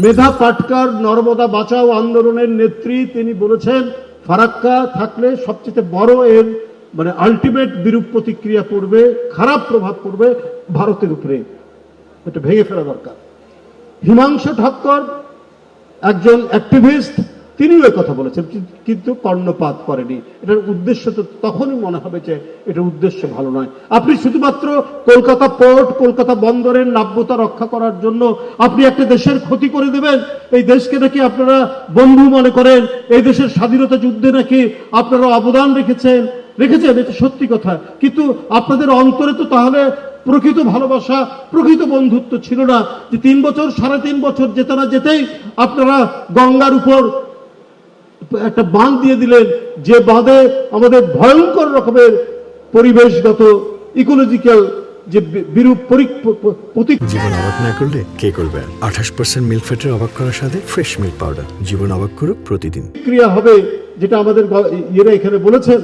মেধা পাটকার নর্মদা বাঁচাও আন্দোলনের নেত্রী, তিনি বলেছেন ফারাক্কা থাকলে সবচেয়ে বড় এর মানে আলটিমেট বিরূপ প্রতিক্রিয়া পড়বে, খারাপ প্রভাব পড়বে ভারতের উপরে, এটা ভেঙে ফেলা দরকার। হিমাংশু ঠাক্কর একজন অ্যাক্টিভিস্ট, তিনিও কথা বলেছেন, কিন্তু কর্ণপাত করেনি। এটার উদ্দেশ্য তো তখনই মনে হবে যে এটার উদ্দেশ্য ভালো নয়। আপনি শুধুমাত্র কলকাতা পোর্ট, কলকাতা বন্দরের নাব্যতা রক্ষা করার জন্য আপনি একটা দেশের ক্ষতি করে দেবেন। এই দেশকে নাকি আপনারা বন্ধু মনে করেন, এই দেশের স্বাধীনতা যুদ্ধে নাকি আপনারা অবদান রেখেছেন, এটা সত্যি কথা, কিন্তু আপনাদের অন্তরে তো তাহলে প্রকৃত ভালোবাসা, প্রকৃত বন্ধুত্ব ছিল না, যে 3 বছর 3.5 বছর যেতে না যেতেই আপনারা গঙ্গার উপর একটা বাঁধ দিয়ে দিলেন, যে বাঁধে আমাদের ভয়ঙ্কর রকমের পরিবেশগত ইকোলজিক্যাল যে বিরূপ জীবন অবাক না করলে কে করবে? 28% মিল্ক ফ্যাটের অবাক করার সাথে ফ্রেশ মিল্ক পাউডার। জীবন অবাক করুক প্রতিদিন। ক্রিয়া হবে, যেটা আমাদের ইয়েরা এখানে বলেছেন,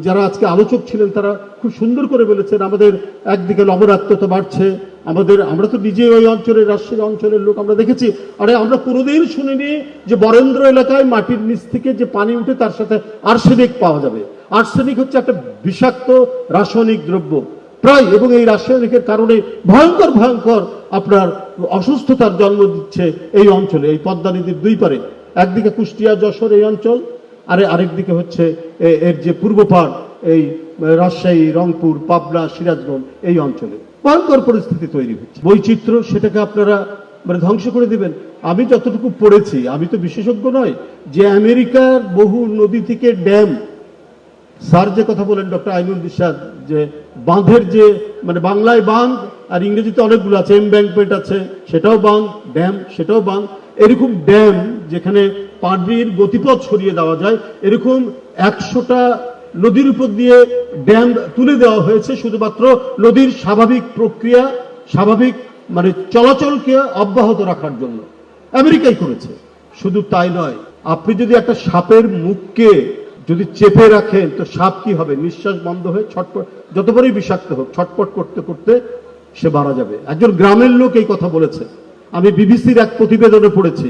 যারা আজকে আলোচক ছিলেন তারা খুব সুন্দর করে বলেছেন। আমাদের একদিকে লবণাক্ততা বাড়ছে, আমরা তো নিজে ওই অঞ্চলের, রাজশাহী অঞ্চলের লোক, আমরা দেখেছি। আরে আমরা পুরোদিন শুনিনি যে বরেন্দ্র এলাকায় মাটির নিচ থেকে যে পানি উঠে তার সাথে আর্সেনিক পাওয়া যাবে। আর্সেনিক হচ্ছে একটা বিষাক্ত রাসায়নিক দ্রব্য প্রায়, এবং এই রাসায়নিকের কারণে ভয়ঙ্কর ভয়ঙ্কর আপনার অসুস্থতার জন্ম দিচ্ছে এই অঞ্চলে, এই পদ্মা নদীর দুই পারে। একদিকে কুষ্টিয়া, যশোর এই অঞ্চল, আরেকদিকে হচ্ছে এর যে পূর্ব পাড়, এই রাজশাহী, রংপুর, পাবনা, সিরাজগঞ্জ এই অঞ্চলে ভয়ঙ্কর পরিস্থিতি তৈরি হচ্ছে। বৈচিত্র্য, সেটাকে আপনারা মানে ধ্বংস করে দিবেন। আমি যতটুকু পড়েছি, আমি তো বিশেষজ্ঞ নয়, যে আমেরিকার বহু নদী থেকে ড্যাম, স্যার যে কথা বলেন ডক্টর আইনুল বিশ্বাস, যে বাঁধের যে মানে বাংলায় বাঁধ আর ইংরেজিতে অনেকগুলো আছে, এমব্যাঙ্কমেন্ট আছে, সেটাও বাঁধ, ড্যাম সেটাও বাঁধ, এরকম ড্যাম যেখানে পানির গতিপথ সরিয়ে দেওয়া যায়, এরকম 100টা নদীর উপর দিয়ে ড্যাম তুলে দেওয়া হয়েছে শুধুমাত্র নদীর স্বাভাবিক প্রক্রিয়া, স্বাভাবিক মানে চলাচলকে অব্যাহত রাখার জন্য। আমেরিকাই করেছে। শুধু তাই নয়, আপনি যদি একটা সাপের মুখকে যদি চেপে রাখেন, তো সাপ কি হবে? নিঃশ্বাস বন্ধ হয়ে ছটপট, যত বড়ই বিষাক্ত হোক, ছটপট করতে করতে সে মারা যাবে। একজন গ্রামের লোক এই কথা বলেছে, আমি বিবিসির এক প্রতিবেদনে পড়েছি।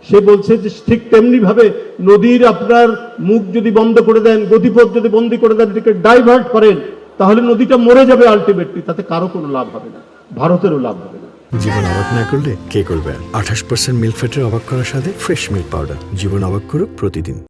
সে বলছে যে ঠিক তেমনি ভাবে নদীর আপনার মুখ যদি বন্ধ করে দেন, গতিপথ যদি বন্ধ করে দেন, এটাকে ডাইভার্ট করেন, তাহলে নদীটা মরে যাবে আলটিমেটলি, তাতে কারো কোনো লাভ হবে না, ভারতেরও লাভ হবে না। জীবন অবাক না করলে কে করবে? 28% মিল্ক ফ্যাটের অবাক করার সাথে ফ্রেশ মিল্ক পাউডার। জীবন অবাক করুক প্রতিদিন।